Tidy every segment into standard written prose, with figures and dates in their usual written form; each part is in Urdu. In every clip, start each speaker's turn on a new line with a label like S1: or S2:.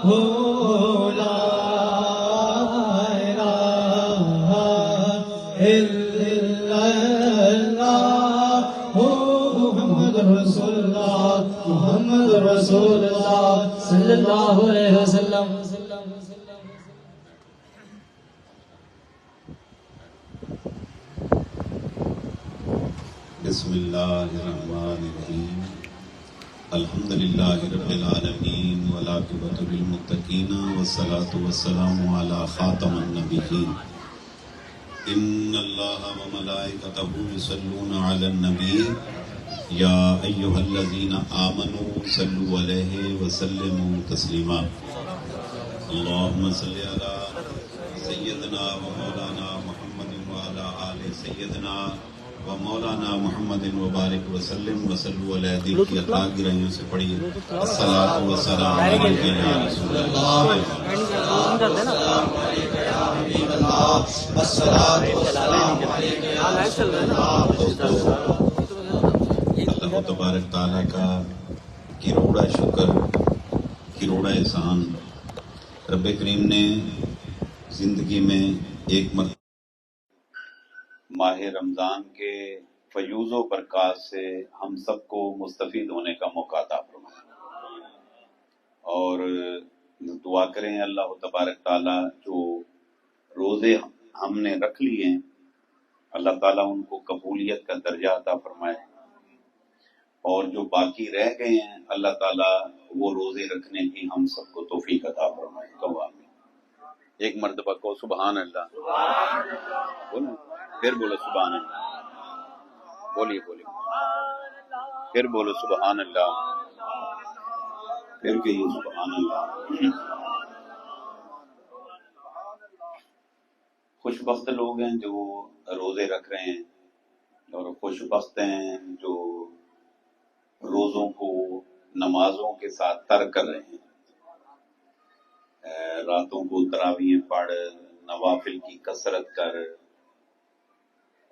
S1: لا الہ الا اللہ محمد رسول اللہ محمد رسول اللہ صلی اللہ علیہ وسلم.
S2: بسم اللہ الرحمن الرحیم. الحمد للہ رب العالمین والعاقبۃ للمتقین والصلاۃ والسلام علی خاتم النبیین. ان اللہ وملائکتہ یصلون علی النبی یا ایھا الذین آمنوا صلوا علیہ وسلموا تسلیما. اللہم صلی علی سیدنا و مولانا محمد وعلی آل سیدنا و مولانا محمد وبارک وسلم وصلوا علیہ. دل کی عطا گرائیوں سے پڑھیے الصلاۃ والسلام علیک یا رسول اللہ. اللہ تبارک تعالیٰ کا کروڑا شکر کروڑا احسان. رب کریم نے زندگی میں ایک مرتبہ ماہ رمضان کے فیوض و برکات سے ہم سب کو مستفید ہونے کا موقع عطا فرمایا. اور دعا کریں اللہ تبارک تعالیٰ جو روزے ہم نے رکھ لیے ہیں اللہ تعالیٰ ان کو قبولیت کا درجہ عطا فرمائے، اور جو باقی رہ گئے ہیں اللہ تعالیٰ وہ روزے رکھنے کی ہم سب کو توفیق عطا فرمائے. کہو آمین. ایک مرتبہ کو سبحان اللہ بولو، پھر بولو سبحان اللہ. بولیے پھر بولو سبحان اللہ، پھر کہیے سبحان اللہ. خوش بخت لوگ ہیں جو روزے رکھ رہے ہیں، اور خوش بخت ہیں جو روزوں کو نمازوں کے ساتھ ترک کر رہے ہیں. راتوں کو تراویح پڑھ، نوافل کی کثرت کر،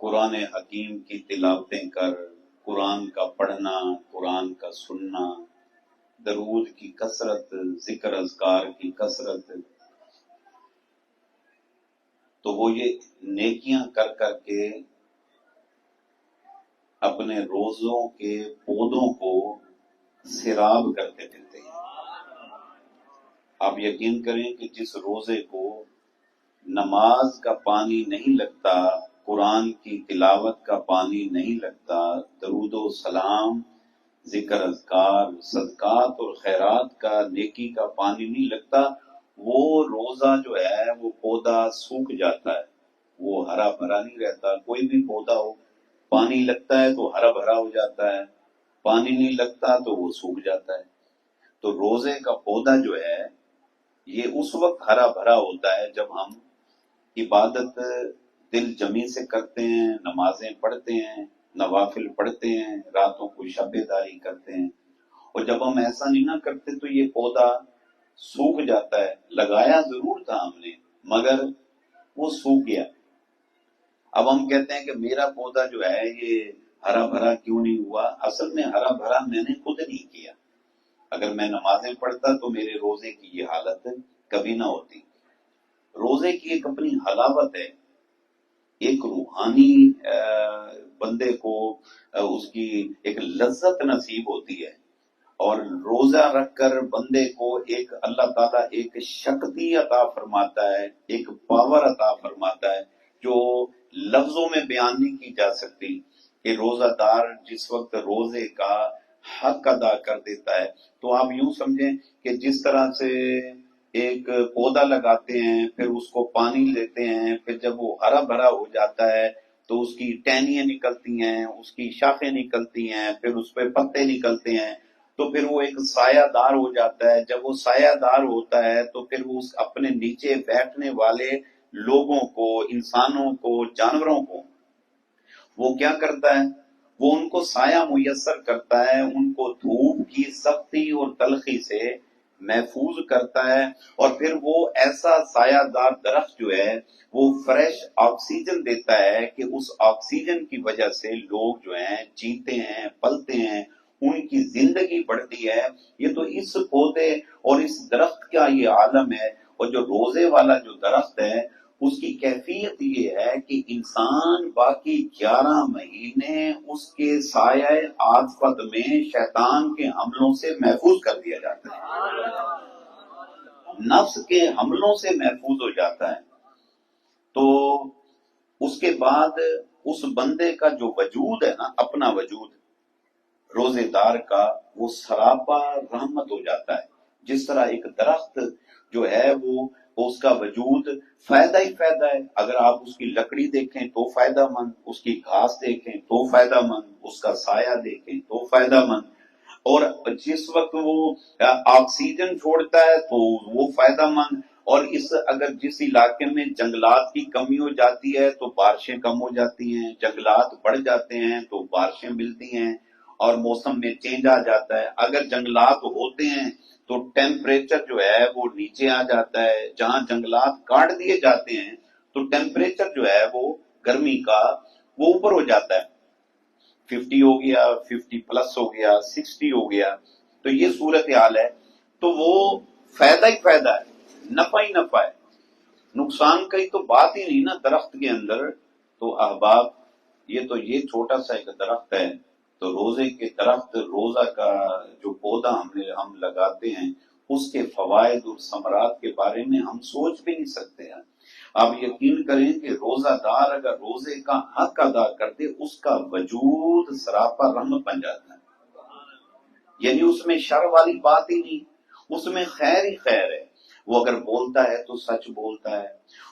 S2: قرآن حکیم کی تلاوتیں کر، قرآن کا پڑھنا، قرآن کا سننا، درود کی کثرت، ذکر اذکار کی کثرت. تو وہ یہ نیکیاں کر کر کے اپنے روزوں کے پودوں کو سیراب کرتے پھرتے ہیں. آپ یقین کریں کہ جس روزے کو نماز کا پانی نہیں لگتا، قرآن کی تلاوت کا پانی نہیں لگتا، درود و سلام، ذکر اذکار، صدقات اور خیرات کا، نیکی کا پانی نہیں لگتا، وہ روزہ جو ہے وہ پودا سوکھ جاتا ہے، وہ ہرا بھرا نہیں رہتا. کوئی بھی پودا ہو، پانی لگتا ہے تو ہرا بھرا ہو جاتا ہے، پانی نہیں لگتا تو وہ سوکھ جاتا ہے. تو روزے کا پودا جو ہے یہ اس وقت ہرا بھرا ہوتا ہے جب ہم عبادت دل جمی سے کرتے ہیں، نمازیں پڑھتے ہیں، نوافل پڑھتے ہیں، راتوں کو شب داری کرتے ہیں. اور جب ہم ایسا نہیں نہ کرتے تو یہ پودا سوکھ جاتا ہے. لگایا ضرور تھا ہم نے مگر وہ سوکھ گیا. اب ہم کہتے ہیں کہ میرا پودا جو ہے یہ ہرا بھرا کیوں نہیں ہوا؟ اصل میں ہرا بھرا میں نے خود نہیں کیا. اگر میں نمازیں پڑھتا تو میرے روزے کی یہ حالت کبھی نہ ہوتی. روزے کی ایک اپنی حلاوت ہے، ایک روحانی بندے کو اس کی ایک لذت نصیب ہوتی ہے. اور روزہ رکھ کر بندے کو ایک اللہ تعالیٰ ایک شکتی عطا فرماتا ہے، ایک پاور عطا فرماتا ہے جو لفظوں میں بیان نہیں کی جا سکتی. کہ روزہ دار جس وقت روزے کا حق ادا کر دیتا ہے تو آپ یوں سمجھیں کہ جس طرح سے ایک پودا لگاتے ہیں، پھر اس کو پانی لیتے ہیں، پھر جب وہ ہرا بھرا ہو جاتا ہے تو اس کی ٹہنیاں نکلتی ہیں، اس کی شاخیں نکلتی ہیں، پھر اس پہ پتے نکلتے ہیں، تو پھر وہ ایک سایہ دار ہو جاتا ہے. جب وہ سایہ دار ہوتا ہے تو پھر وہ اپنے نیچے بیٹھنے والے لوگوں کو، انسانوں کو، جانوروں کو وہ کیا کرتا ہے؟ وہ ان کو سایہ میسر کرتا ہے، ان کو دھوپ کی سختی اور تلخی سے محفوظ کرتا ہے. اور پھر وہ ایسا سایہ دار درخت جو ہے وہ فریش آکسیجن دیتا ہے کہ اس آکسیجن کی وجہ سے لوگ جو ہیں جیتے ہیں، پلتے ہیں، ان کی زندگی بڑھتی ہے. یہ تو اس پودے اور اس درخت کا یہ عالم ہے. اور جو روزے والا جو درخت ہے اس کی کیفیت یہ ہے کہ انسان باقی 11 مہینے اس کے سایہ عاطفت میں شیطان کے حملوں سے محفوظ کر دیا جاتا ہے، نفس کے حملوں سے محفوظ ہو جاتا ہے. تو اس کے بعد اس بندے کا جو وجود ہے نا، اپنا وجود روزے دار کا، وہ سراپا رحمت ہو جاتا ہے. جس طرح ایک درخت جو ہے وہ اس کا وجود فائدہ ہی فائدہ ہے. اگر آپ اس کی لکڑی دیکھیں تو فائدہ مند، اس کی گھاس دیکھیں تو فائدہ مند، اس کا سایہ دیکھیں تو فائدہ مند. اور جس وقت وہ آکسیجن چھوڑتا ہے تو وہ فائدہ مند. اور اگر جس علاقے میں جنگلات کی کمی ہو جاتی ہے تو بارشیں کم ہو جاتی ہیں، جنگلات بڑھ جاتے ہیں تو بارشیں ملتی ہیں اور موسم میں چینج آ جاتا ہے. اگر جنگلات ہوتے ہیں تو ٹیمپریچر جو ہے وہ نیچے آ جاتا ہے. جہاں جنگلات کاٹ دیے جاتے ہیں تو ٹیمپریچر جو ہے وہ گرمی کا وہ اوپر ہو جاتا ہے، 50 ہو گیا، 50 پلس ہو گیا، 60 ہو گیا. تو یہ صورتحال ہے. تو وہ فائدہ ہی فائدہ ہے، نفع ہی نفع ہے، نقصان کی تو بات ہی نہیں نا درخت کے اندر. تو احباب یہ چھوٹا سا ایک درخت ہے. تو روزے کے درخت، روزہ کا جو پودا ہم لگاتے ہیں، اس کے فوائد اور ثمرات کے بارے میں ہم سوچ بھی نہیں سکتے ہیں. آپ یقین کریں کہ روزہ دار اگر روزے کا حق ادا کرتے، اس کا وجود سراپا رحمت بن جاتا ہے. یعنی اس میں شر والی بات ہی نہیں، اس میں خیر ہی خیر ہے. وہ اگر بولتا ہے تو سچ بولتا ہے،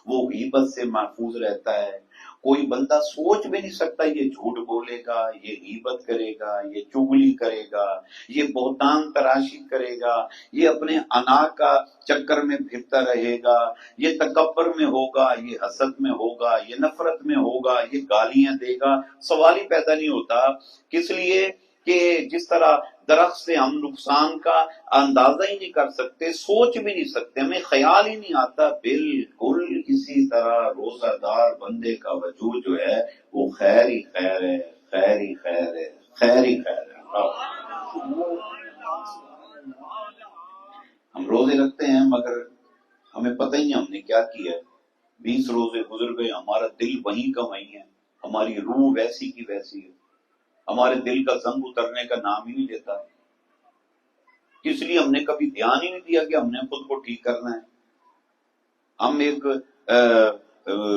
S2: وہ غیبت سے محفوظ رہتا ہے. کوئی بندہ سوچ بھی نہیں سکتا یہ جھوٹ بولے گا، یہ غیبت کرے گا، یہ چغلی کرے گا، یہ بہتان تراشی کرے گا، یہ اپنے انا کا چکر میں پھرتا رہے گا، یہ تکبر میں ہوگا، یہ حسد میں ہوگا، یہ نفرت میں ہوگا، یہ گالیاں دے گا. سوال ہی پیدا نہیں ہوتا. کس لیے کہ جس طرح درخت سے ہم نقصان کا اندازہ ہی نہیں کر سکتے، سوچ بھی نہیں سکتے، ہمیں خیال ہی نہیں آتا. بالکل اسی طرح روزہ دار بندے کا وجود جو ہے وہ خیر ہی خیر ہے، خیر ہی خیر ہے، خیر ہی خیر ہے. ہم روزے رکھتے ہیں مگر ہمیں پتہ ہی نہیں ہم نے کیا کیا ہے. 20 روزے گزر گئے، ہمارا دل وہیں کا وہیں ہے، ہماری روح ویسی کی ویسی ہے، ہمارے دل کا زنگ اترنے کا نام ہی نہیں لیتا. اس لیے ہم نے کبھی دھیان ہی نہیں دیا کہ ہم نے خود کو ٹھیک کرنا ہے. ہم ایک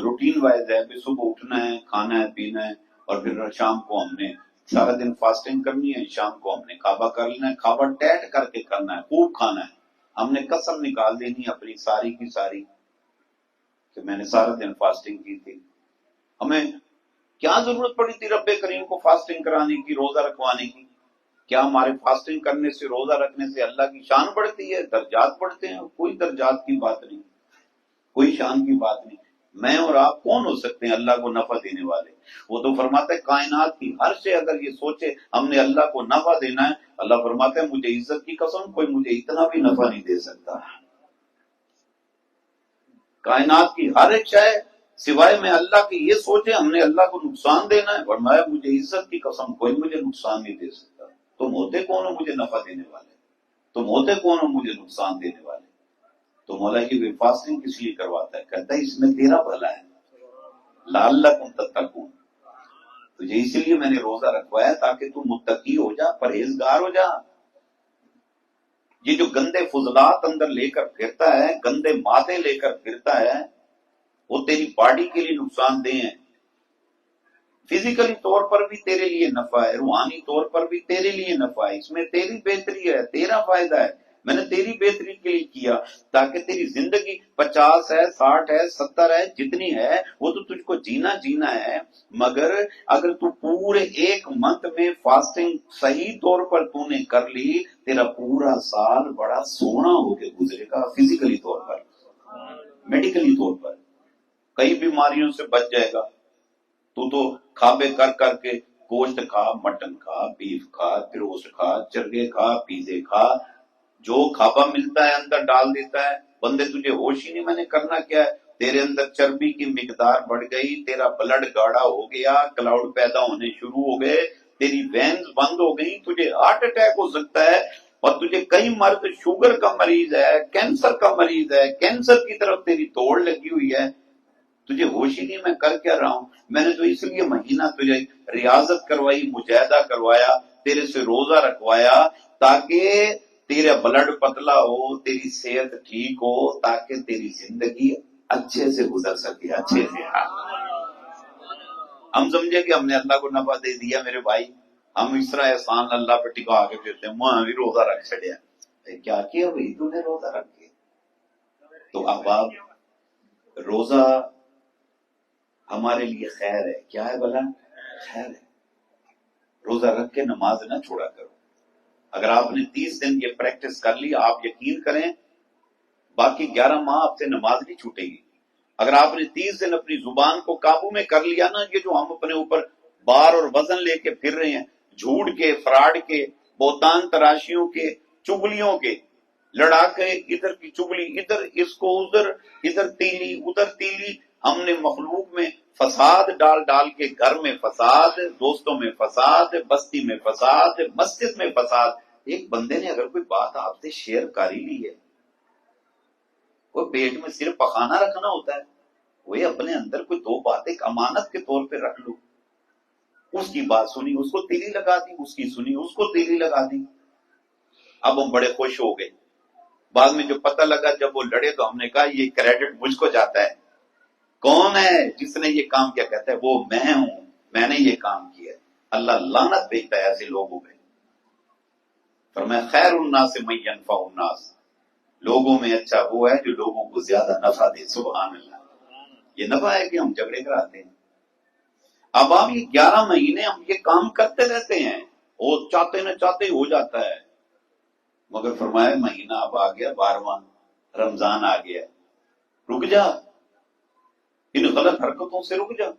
S2: روٹین وائز ہے کہ صبح اٹھنا ہے، کھانا ہے، پینا ہے، اور پھر شام کو ہم نے سارا دن فاسٹنگ کرنی ہے. شام کو ہم نے کعبہ کر لینا ہے، کعبہ ٹیٹ کر کے کرنا ہے، خوب کھانا ہے. ہم نے قسم نکال دینی اپنی ساری کی ساری کہ میں نے سارا دن فاسٹنگ کی تھی. ہمیں کیا ضرورت پڑی تھی رب کریم کو فاسٹنگ کرانے کی، روزہ رکھوانے کی؟ کیا ہمارے فاسٹنگ کرنے سے، روزہ رکھنے سے اللہ کی شان بڑھتی ہے، درجات بڑھتے ہیں؟ کوئی درجات کی بات نہیں، کوئی شان کی بات نہیں. میں اور آپ کون ہو سکتے ہیں اللہ کو نفع دینے والے؟ وہ تو فرماتا ہے کائنات کی ہر شے اگر یہ سوچے ہم نے اللہ کو نفع دینا ہے، اللہ فرماتا ہے مجھے عزت کی قسم کوئی مجھے اتنا بھی نفع نہیں دے سکتا. کائنات کی ہر ایک شے سوائے میں اللہ کی یہ سوچے ہم نے اللہ کو نقصان دینا ہے، فرمایا مجھے عزت کی قسم کوئی مجھے نقصان نہیں دے سکتا. تم ہوتے کون ہو مجھے نفع دینے والے؟ تم ہوتے کون ہو مجھے نقصان دینے والے؟ تو مولا کی فاسٹنگ کس لیے کرواتا ہے؟ کہتا ہے اس میں تیرا بھلا ہے، لعلکم تتقون. تجھے اسی لیے میں نے روزہ رکھوایا تاکہ تم متقی ہو جا، پرہیزگار ہو جا. یہ جو گندے فضلات اندر لے کر پھرتا ہے، گندے مادے لے کر پھرتا ہے، وہ تیری باڈی کے لیے نقصان دہ ہیں. فزیکلی طور پر بھی تیرے لیے نفع ہے، روحانی طور پر بھی تیرے لیے نفع ہے. اس میں تیری بہتری ہے، تیرا فائدہ ہے. میں نے تیری بہتری کے لیے کیا تاکہ تیری زندگی 50 ہے، 60 ہے، 70 ہے، جتنی ہے وہ تو تجھ کو جینا ہے. مگر اگر تو پورے ایک منتھ میں فاسٹنگ صحیح طور پر تو نے کر لی، تیرا پورا سال بڑا سونا ہو کے گزرے گا. فزیکلی طور پر، میڈیکلی طور پر کئی بیماریوں سے بچ جائے گا. تو کھابے کر کر کے گوشت کھا، مٹن کھا، بیف کھا، گوشت کھا، چرگے کھا، پیزے کھا، جو کھابا ملتا ہے اندر ڈال دیتا ہے. بندے تجھے ہوش ہی نہیں میں نے کرنا کیا ہے. تیرے اندر چربی کی مقدار بڑھ گئی، تیرا بلڈ گاڑھا ہو گیا، کلاؤڈ پیدا ہونے شروع ہو گئے. تیری وینز بند ہو گئی، تجھے ہارٹ اٹیک ہو سکتا ہے، اور تجھے کئی مرد شوگر کا مریض ہے، کینسر کا مریض ہے، کینسر کی طرف تیری توڑ لگی ہوئی ہے، تجھے ہوش ہی نہیں میں کر کیا رہا ہوں۔ میں نے تو اس لیے مہینہ تجھے ریاضت کروائی، مجاہدہ کروایا، تیرے سے روزہ رکھوایا تاکہ تیرا بلڈ پتلا ہو، تیری صحت ٹھیک ہو، تاکہ تیری زندگی اچھے سے گزر سکے، اچھے سے۔ ہم سمجھے کہ ہم نے اللہ کو نفع دے دیا میرے بھائی، ہم اس طرح احسان اللہ پہ ٹکا کے پھرتے ہیں، میں بھی روزہ رکھ چڑیا۔ کیا کیا بھائی تو نے روزہ رکھ کے؟ تو احباب، روزہ ہمارے لیے خیر ہے۔ کیا ہے بھلا؟ خیر ہے۔ روزہ رکھ کے نماز نہ چھوڑا کرو۔ اگر آپ نے 30 دن یہ پریکٹس کر لی، آپ یقین کریں باقی 11 ماہ آپ سے نماز نہیں چھوٹے گی۔ اگر آپ نے 30 دن اپنی زبان کو قابو میں کر لیا نا، یہ جو ہم اپنے اوپر بار اور وزن لے کے پھر رہے ہیں، جھوٹ کے، فراڈ کے، بہتان تراشیوں کے، چگلیوں کے، لڑا کے ادھر کی چگلی ادھر، اس کو ادھر، ادھر تیلی ادھر تیلی، ہم نے مخلوق میں فساد ڈال ڈال کے، گھر میں فساد، دوستوں میں فساد، بستی میں فساد، مسجد میں فساد۔ ایک بندے نے اگر کوئی بات آپ سے شیئر کر ہی لی ہے، کوئی پیٹ میں صرف پخانا رکھنا ہوتا ہے، وہ اپنے اندر کوئی 2 باتیں امانت کے طور پہ رکھ لو۔ اس کی بات سنی، اس کو تیلی لگا دی، اس کی سنی، اس کو تیلی لگا دی۔ اب ہم بڑے خوش ہو گئے، بعد میں جو پتہ لگا جب وہ لڑے تو ہم نے کہا یہ کریڈٹ مجھ کو جاتا ہے۔ کون ہے جس نے یہ کام کیا؟ کہتا ہے وہ میں ہوں، میں نے یہ کام کیا۔ اللہ لعنت بھیجتا ہے ایسے لوگوں پہ۔ فرمایا خیر الناس من ینفع الناس، لوگوں میں اچھا وہ ہے جو لوگوں کو زیادہ نفع دے۔ سبحان اللہ۔ یہ نفع ہے کہ ہم جھگڑے کراتے ہیں۔ اب آپ یہ 11 مہینے ہم یہ کام کرتے رہتے ہیں، وہ چاہتے نہ چاہتے ہی ہو جاتا ہے، مگر فرمایا مہینہ اب آ گیا، 12واں رمضان آ گیا، رک جا، ان غلط حرکتوں سے رک جا،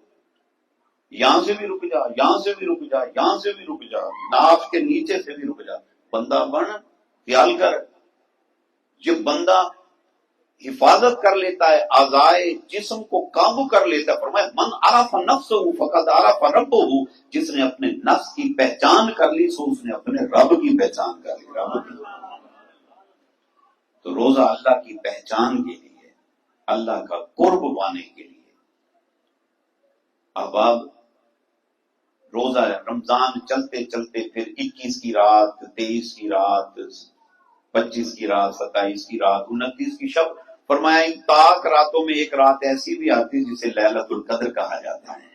S2: یہاں سے بھی رک جا، یہاں سے بھی رک جا، یہاں سے بھی رک جا، ناف کے نیچے سے بھی رک جا۔ بندہ بن، خیال کر، جب بندہ حفاظت کر لیتا ہے، اعضائے جسم کو قابو کر لیتا ہے، فرمایا من عرف نفسہ فقد عرف ربہ، جس نے اپنے نفس کی پہچان کر لی سو اس نے اپنے رب کی پہچان کر لی، رب کی۔ تو روزہ اللہ کی پہچان کے لیے، اللہ کا قرب پانے کے لیے۔ احباب، روزہ رمضان چلتے چلتے پھر 21 کی رات، 23 کی رات، 25 کی رات، 27 کی رات، 29 کی شب۔ فرمایا ان طاق راتوں میں ایک رات ایسی بھی آتی ہے جسے لیلۃ القدر کہا جاتا ہے،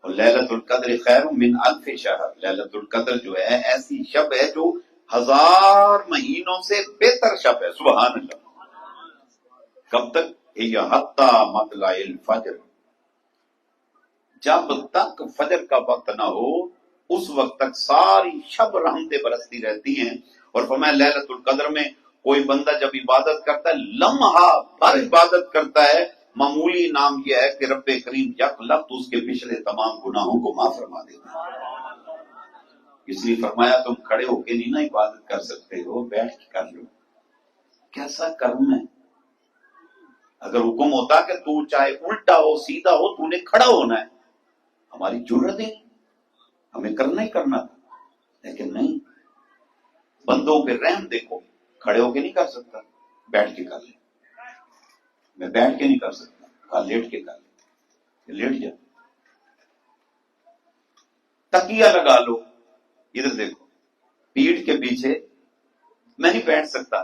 S2: اور لیلۃ القدر خیر من الف شہر۔ لیلۃ القدر جو ہے ایسی شب ہے جو 1000 مہینوں سے بہتر شب ہے۔ سبحان اللہ۔ کب تک؟ ہی حتی مطلع الفجر، جب تک فجر کا وقت نہ ہو اس وقت تک ساری شب رحمتیں برستی رہتی ہیں۔ اور فرمایا لیلۃ القدر میں کوئی بندہ جب عبادت کرتا ہے، لمحہ بھر عبادت کرتا ہے، معمولی نام یہ ہے کہ رب کریم یک لفظ اس کے پچھلے تمام گناہوں کو معاف فرما دیتا ہے۔ اس لیے فرمایا تم کھڑے ہو کے نہیں نا عبادت کر سکتے ہو، بیٹھ کے کر لو۔ کیسا کرم ہے! اگر حکم ہوتا کہ تو چاہے الٹا ہو سیدھا ہو، تو نے کھڑا ہونا ہے، ہماری ضرورت ہی نہیں، ہمیں کرنا ہی کرنا تھا، لیکن نہیں۔ بندوں پہ رحم دیکھو، کھڑے ہو کے نہیں کر سکتا، بیٹھ کے کر لے۔ میں بیٹھ کے نہیں کر سکتا، کہا لیٹ کے کر لے، لیٹ جا۔ تکیہ لگا لو، ادھر دیکھو، پیٹھ کے پیچھے۔ میں نہیں بیٹھ سکتا،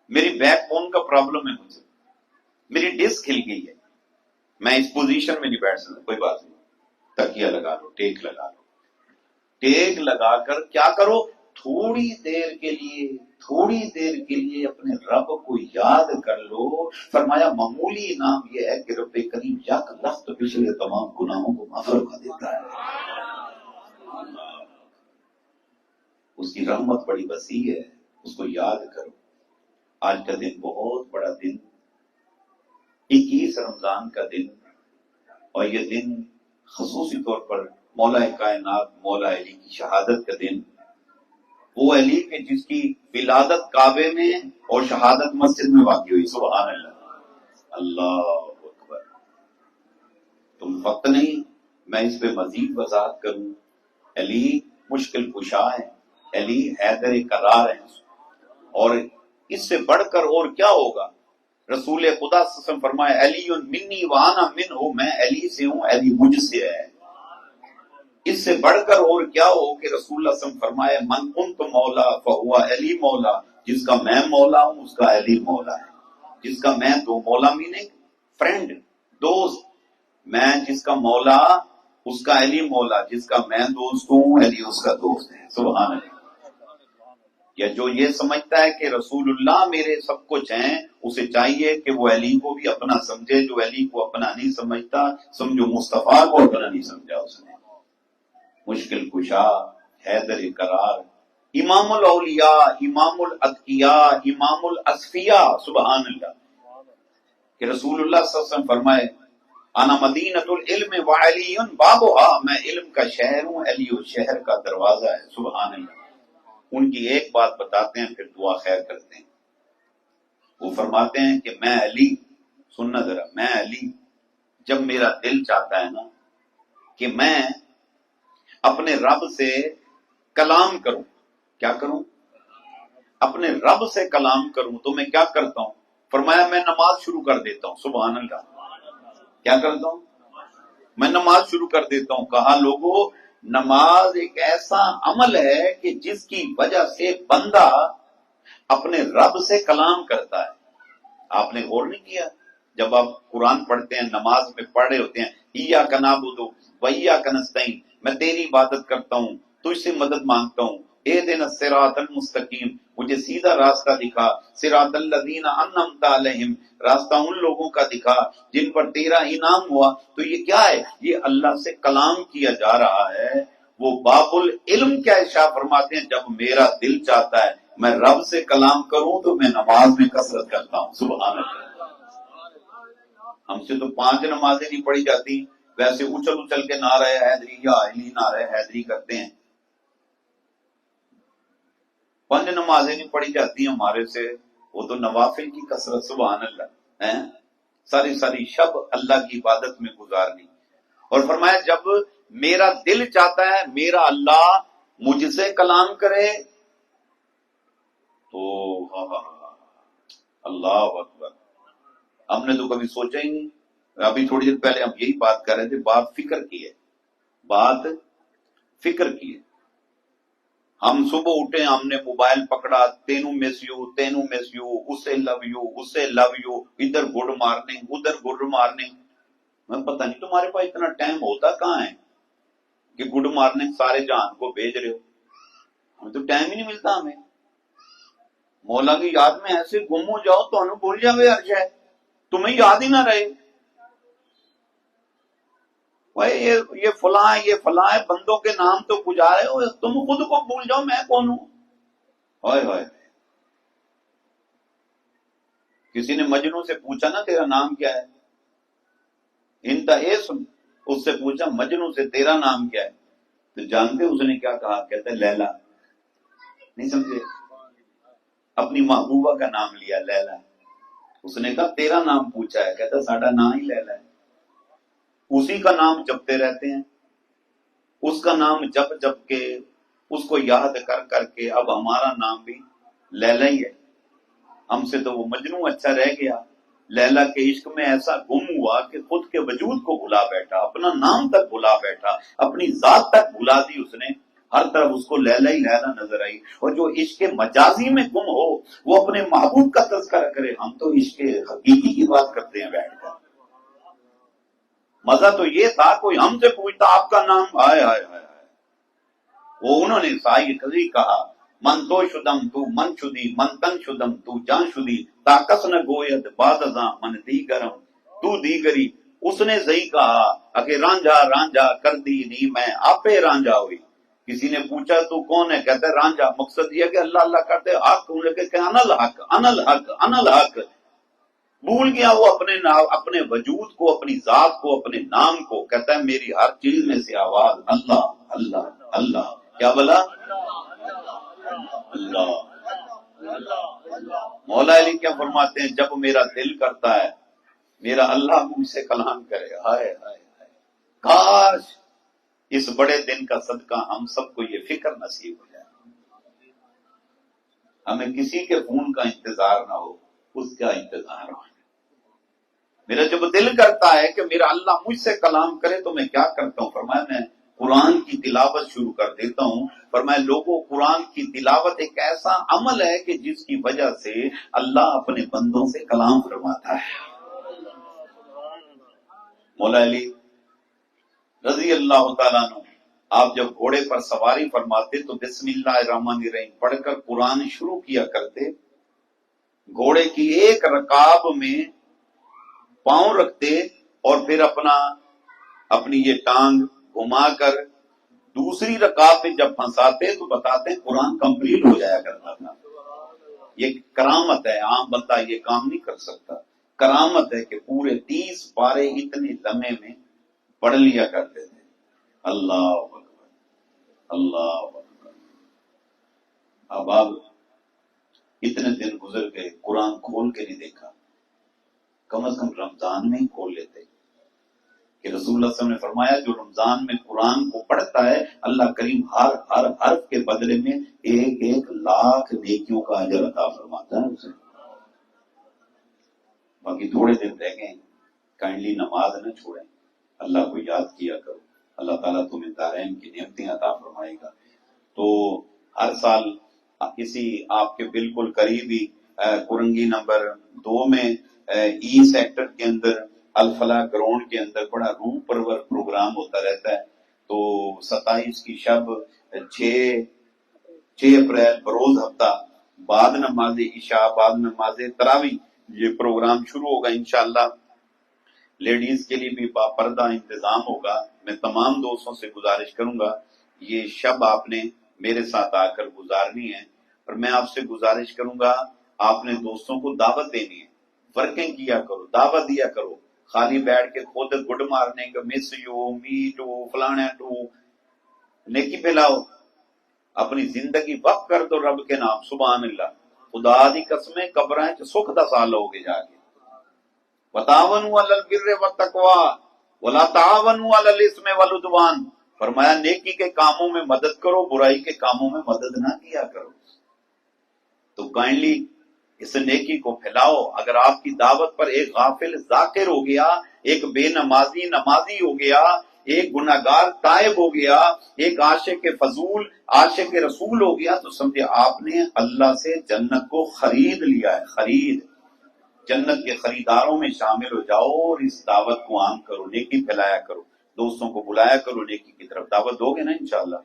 S2: میری بیک بون کا پرابلم ہے، مجھے میری ڈسک ہل گئی ہے، میں اس پوزیشن میں نہیں بیٹھ سکتا۔ کوئی بات نہیں، تکیہ لگا لو، ٹیک لگا لو۔ ٹیک لگا کر کیا کرو؟ تھوڑی دیر کے لیے اپنے رب کو یاد کر لو۔ فرمایا معمولی نام یہ ہے کہ رب کریم یک لفظ پچھلے تمام گناہوں کو معاف فرما دیتا ہے۔ اس کی رحمت بڑی وسیع ہے، اس کو یاد کرو۔ آج کا دن بہت بڑا دن، 21 رمضان کا دن، اور یہ دن خصوصی طور پر مولا کائنات مولا علی کی شہادت کا دن، وہ علی کے جس کی ولادت کعبے میں اور شہادت مسجد میں واقع ہوئی۔ سبحان اللہ، اللہ اکبر۔ تم وقت نہیں میں اس پہ مزید وضاحت کروں؟ علی مشکل کشا ہے، علی حیدر قرار ہے، اور اس سے بڑھ کر اور کیا ہوگا؟ رسول خدا صلی اللہ علیہ وسلم فرمایا علی منی وانا منہ، میں علی سے ہوں، علی مجھ سے ہے۔ اس سے بڑھ کر اور کیا ہو کہ رسول اللہ صلی اللہ علیہ وسلم فرمایا من کنت مولا فہو علی مولا، جس کا میں مولا ہوں اس کا علی مولا ہے۔ جس کا میں دو مولا میننگ فرینڈ، دوست، میں جس کا مولا اس کا علی مولا، جس کا میں دوست ہوں علی اس کا دوست ہے۔ سبحان اللہ۔ یا جو یہ سمجھتا ہے کہ رسول اللہ میرے سب کچھ ہیں، اسے چاہیے کہ وہ علی کو بھی اپنا سمجھے۔ جو علی کو اپنا نہیں سمجھتا، سمجھو مصطفیٰ کو اپنا نہیں سمجھا اس نے۔ مشکل کشا، حیدر قرار، امام الاولیاء، امام الاتقیاء، امام الاصفیاء، سبحان اللہ۔ کہ رسول اللہ صلی اللہ علیہ وسلم فرمائے انا مدینۃ العلم وعلی بابها، میں علم کا شہر ہوں، علی اس شہر کا دروازہ ہے۔ سبحان اللہ۔ ان کی ایک بات بتاتے ہیں پھر دعا خیر کرتے ہیں۔ وہ فرماتے ہیں کہ میں علی، سننا ذرا، میں علی جب میرا دل چاہتا ہے نا کہ میں اپنے رب سے کلام کروں، کیا کروں؟ اپنے رب سے کلام کروں، تو میں کیا کرتا ہوں؟ فرمایا میں نماز شروع کر دیتا ہوں۔ سبحان اللہ۔ کیا کرتا ہوں؟ میں نماز شروع کر دیتا ہوں۔ کہا لوگوں، نماز ایک ایسا عمل ہے کہ جس کی وجہ سے بندہ اپنے رب سے کلام کرتا ہے۔ آپ نے غور نہیں کیا؟ جب آپ قرآن پڑھتے ہیں، نماز میں پڑھ رہے ہوتے ہیں ایاک نعبد و ایاک نستعین، میں تیری عبادت کرتا ہوں، تجھ سے مدد مانگتا ہوں، اہدنا الصراط المستقیم، مجھے سیدھا راستہ دکھا، صراط الذین انعمت علیہم، راستہ ان لوگوں کا دکھا جن پر تیرا انعام ہوا۔ تو یہ کیا ہے؟ یہ اللہ سے کلام کیا جا رہا ہے۔ وہ باب العلم کیا ارشاد فرماتے ہیں، جب میرا دل چاہتا ہے میں رب سے کلام کروں تو میں نماز میں کثرت کرتا ہوں۔ سبحان اللہ۔ ہم سے تو 5 نمازیں نہیں پڑھی جاتی، ویسے اچھل اچھل کے نعرہ حیدری یا علی نعرہ حیدری کرتے ہیں۔ 5 نمازیں نہیں پڑھی جاتی ہمارے سے، وہ تو نوافل کی کثرت۔ سبحان اللہ ہیں، ساری ساری شب اللہ کی عبادت میں گزارنی۔ اور فرمایا جب میرا دل چاہتا ہے میرا اللہ مجھ سے کلام کرے تو اللہ اکبر۔ ہم نے تو کبھی سوچا ہی نہیں۔ ابھی تھوڑی دیر پہلے ہم یہی بات کر رہے تھے، بات فکر کی ہے، بات فکر کی ہے۔ ہم صبح اٹھے، ہم نے موبائل پکڑا، تینوں مس یو، تینوں مس یو، اسے لو یو، اسے لو یو، ادھر گڈ مارننگ، ادھر گڈ مارننگ۔ میں پتہ نہیں تمہارے پاس اتنا ٹائم ہوتا کہاں ہے کہ گڈ مارننگ سارے جہان کو بھیج رہے ہو؟ ہمیں تو ٹائم ہی نہیں ملتا۔ ہمیں مولا کی یاد میں ایسے گم ہو جاؤ تو انو بھول جاوے ہر شے، تمہیں یاد ہی نہ رہے۔ یہ فلاں ہے، یہ فلاں ہے، بندوں کے نام تو گزارے ہو، تم خود کو بھول جاؤ میں کون ہوں۔ ہائے ہائے۔ کسی نے مجنوں سے پوچھا نا تیرا نام کیا ہے، انت اسم، اس سے پوچھا مجنوں سے تیرا نام کیا ہے، تو جانتے اس نے کیا کہا؟ کہتے ہیں لیلا۔ نہیں سمجھے؟ اپنی محبوبہ کا نام لیا، لیلا۔ اس نے کہا تیرا نام پوچھا ہے، کہتا ساڈا نام ہی لیلا ہے۔ اسی کا نام جپتے رہتے ہیں، اس کا نام جپ جپ کے، اس کو یاد کر کر کے اب ہمارا نام بھی لیلا ہی ہے۔ ہم سے تو وہ مجنوں اچھا رہ گیا، لیلا کے عشق میں ایسا گم ہوا کہ خود کے وجود کو بھلا بیٹھا، اپنا نام تک بھلا بیٹھا، اپنی ذات تک بھلا دی اس نے، ہر طرف اس کو لیلا ہی لیلا نظر آئی۔ اور جو عشق مجازی میں گم ہو وہ اپنے محبوب کا تذکرہ کرے، ہم تو عشق حقیقی کی بات کرتے ہیں بیٹھ کر۔ مزہ تو یہ تھا کوئی ہم سے پوچھتا آپ کا نام، ہائے ہائے ہائے، وہ انہوں نے سائی کزی کہا من تو شدم تو من شدی، من تن شدم تو جان شدی، تاکس نہ گوید بعد ازاں من دیگرم تو دیگری۔ اس نے صحیح کہا کہ رانجھا رانجھا کر دی نی میں آپے رانجھا ہوئی۔ کسی نے پوچھا تو کون ہے؟ کہتا ہے رانجھا۔ مقصد یہ کہ اللہ اللہ کرتے حق، انہیں کہ انل حق انل حق انل حق۔ بھول گیا وہ اپنے وجود کو، اپنی ذات کو، اپنے نام کو۔ کہتا ہے میری ہر چیز میں سے آواز اللہ اللہ اللہ، کیا بلا؟ اللہ۔ مولا علی کیا فرماتے ہیں؟ جب میرا دل کرتا ہے میرا اللہ مجھ سے کلام کرے، ہائے ہائے ہائے، کاش اس بڑے دن کا صدقہ ہم سب کو یہ فکر نصیب ہو جائے، ہمیں کسی کے فون کا انتظار نہ ہو، اس کا انتظار ہو۔ میرا جب دل کرتا ہے کہ میرا اللہ مجھ سے کلام کرے تو میں کیا کرتا ہوں؟ فرمایا میں قرآن کی تلاوت شروع کر دیتا ہوں۔ فرمایا لوگوں، قرآن کی تلاوت ایک ایسا عمل ہے کہ جس کی وجہ سے اللہ اپنے بندوں سے کلام فرماتا ہے۔ مولا علی رضی اللہ تعالیٰ عنہ آپ جب گھوڑے پر سواری فرماتے تو بسم اللہ الرحمن الرحیم پڑھ کر قرآن شروع کیا کرتے، گھوڑے کی ایک رکاب میں پاؤں رکھتے اور پھر اپنی یہ ٹانگ گھما کر دوسری رکاب پہ جب پھنساتے تو بتاتے قرآن کمپلیٹ ہو جایا کرتا تھا۔ یہ کرامت ہے، عام بندہ یہ کام نہیں کر سکتا۔ کرامت ہے کہ پورے 30 پارے اتنے لمحے میں پڑھ لیا کرتے تھے۔ اللہ اکبر، اللہ اکبر۔ اب اتنے دن گزر گئے، قرآن کھول کے نہیں دیکھا، کم از کم رمضان میں ہی کھول لیتے کہ رسول اللہ صلی اللہ علیہ وسلم نے فرمایا جو رمضان میں قرآن کو پڑھتا ہے اللہ کریم ہر حرف کے بدلے میں 1,00,000 نیکیوں کا اجر عطا فرماتا ہے اسے۔ باقی تھوڑے دن رہ گئے، کائنڈلی نماز نہ چھوڑیں، اللہ کو یاد کیا کرو، اللہ تعالیٰ تمہیں دارین کی نعمتیں عطا فرمائے گا۔ تو ہر سال کسی آپ کے بالکل قریبی کرنگی نمبر 2 میں ای سیکٹر کے اندر الفلاح گراؤنڈ کے اندر بڑا روح پرور پروگرام ہوتا رہتا ہے۔ تو 27 کی شب 6 اپریل بروز ہفتہ بعد نماز عشاء بعد نماز تراویح یہ پروگرام شروع ہوگا انشاءاللہ۔ لیڈیز کے لیے بھی باپردہ انتظام ہوگا۔ میں تمام دوستوں سے گزارش کروں گا یہ شب آپ نے میرے ساتھ آ کر گزارنی ہے، اور میں آپ سے گزارش کروں گا آپ نے دوستوں کو دعوت دینی ہے، ورکنگ کیا کرو، دعوت دیا کرو، خالی بیٹھ کے خود گڈ مارنے کا مس یو میٹو فلانا ٹو نیکی پھیلاؤ، اپنی زندگی وقف کر دو رب کے نام۔ سبحان اللہ، خدا دی قسمیں قبراں چ سکھ دا سال ہو گے جا کے۔ وتعاونوا علی البر والتقوی ولا تعاونوا علی الاثم والعدوان، فرمایا نیکی کے کاموں میں مدد کرو، برائی کے کاموں میں مدد نہ کیا کرو۔ تو کائنڈلی اس نیکی کو پھیلاؤ۔ اگر آپ کی دعوت پر ایک غافل ذاکر ہو گیا، ایک بے نمازی نمازی ہو گیا، ایک گناہگار تائب ہو گیا، ایک عاشق فضول عاشق رسول ہو گیا، تو سمجھے آپ نے اللہ سے جنت کو خرید لیا ہے۔ خرید، جنت کے خریداروں میں شامل ہو جاؤ اور اس دعوت کو عام کرو، نیکی پھیلایا کرو، دوستوں کو بلایا کرو، نیکی کی طرف دعوت دو گے نا انشاءاللہ۔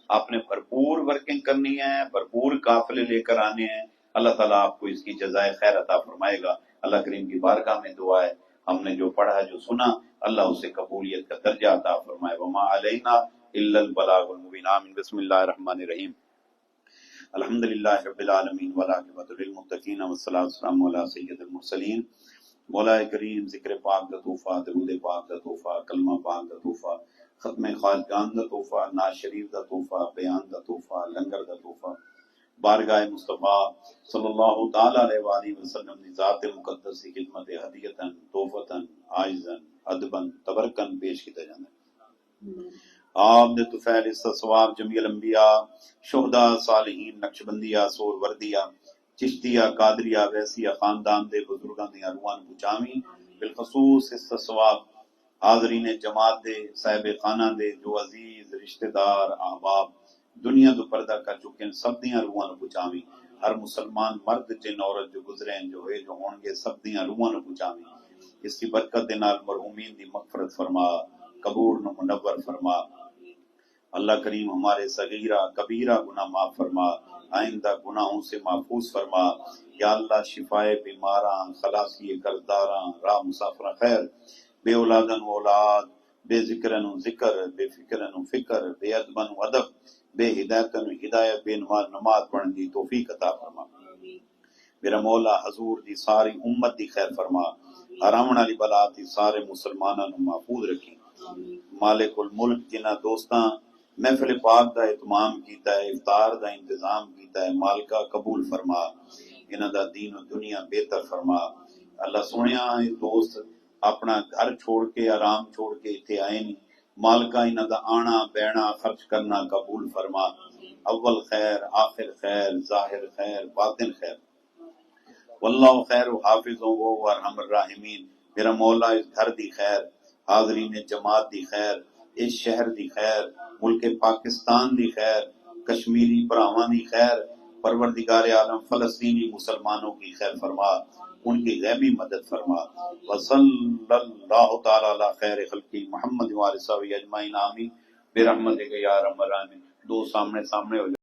S2: آپ نے بھرپور ورکنگ کرنی ہے، بھرپور قافلے لے کر آنے ہیں۔ اللہ تعالیٰ آپ کو اس کی جزائے خیر عطا فرمائے گا۔ اللہ کریم کی بارگاہ میں دعا ہے ہم نے جو پڑھا جو سنا اللہ اسے قبولیت کا درجہ عطا فرمائے۔ وما علینا الا البلاغ المبین۔ آمین۔ بسم اللہ الرحمن الرحیم۔ الحمدللہ رب العالمین والعاقبۃ للمتقین والصلاۃ والسلام علی سید المرسلین۔ مولا کریم ذکر پاک دا تحفہ، درود پاک دا تحفہ، کلمہ پاک دا تحفہ، ختم خالقان دا تحفہ، نعت شریف دا تحفہ، بیان دا تحفہ، لنگر دا تحفہ، بارگاہ مصطفیٰ صلی اللہ تعالی علیہ وآلہ وسلم دی ذات مقدس کی خدمت ہدیتاً توفتاً عاجزاً ادباً تبرکاً پیش کیتا جانا ہے۔ آپ نے طفیل استصواب جمیع الانبیاء شہداء صالحین نقشبندیہ سور وردیہ چشتیہ قادریہ ویسیہ خاندان دے بزرگاں دیاں روحاں نوں بچاویں، بالخصوص استصواب حاضرین جماعت دے صاحب خانہ دے جو عزیز رشتہ دار احباب دنیا تو پردہ کر چکے ہیں سب دیاں روحاں نوں بچاویں، ہر مسلمان مرد جن عورت جو گزرے ہیں جو ہوئے جو ہون گے سب دیاں روحاں نوں بچاویں۔ اس کی برکت دے نال مرحومین دی مغفرت فرما، قبور نوں منور فرما۔ اللہ کریم ہمارے صغیرہ کبیرہ گناہ معاف فرما، آئندہ گناہوں سے محفوظ فرما۔ یا اللہ شفائے بیماراں، خلاصی قرضداراں، راہ مسافر خیر، بے اولادن و اولاد، بے ذکرن و ذکر، بے فکرن و فکر، بے ادبن و ادب، بے ہدایتن و ہدایت، بے نماز پڑھن دی توفیق عطا فرما۔ میرا مولا حضور دی ساری امت دی خیر فرما، حرامن والی بلا دی سارے مسلماناں نوں محفوظ رکھی۔ مالک الملک جنہاں دوستاں محفل پاک دا اہتمام کیتا ہے، افطار دا انتظام کیتا ہے، مالکا قبول فرما، انہاں دا دین و دنیا بہتر فرما۔ اللہ سنیا دوست اپنا گھر چھوڑ کے آرام چھوڑ کے اتنے آئے نہیں، مالکا انہاں دا آنا بینا خرچ کرنا قبول فرما، اول خیر آخر خیر ظاہر خیر باطن خیر، واللہ خیر حافظ و ارحم الراحمین۔ میرا مولا اس گھر دی خیر، حاضرین جماعت دی خیر، اس شہر دی خیر، ملک پاکستان دی خیر، کشمیری براواں دی خیر، پروردگار عالم فلسطینی مسلمانوں کی خیر فرما، ان کی غیبی مدد فرما، وصلی اللہ تعالی علی خیر خلقی محمد و آلہ وصحبہ اجمعین آمین برحمتک یا ارحم الراحمین۔ دو سامنے سامنے ہو جائے۔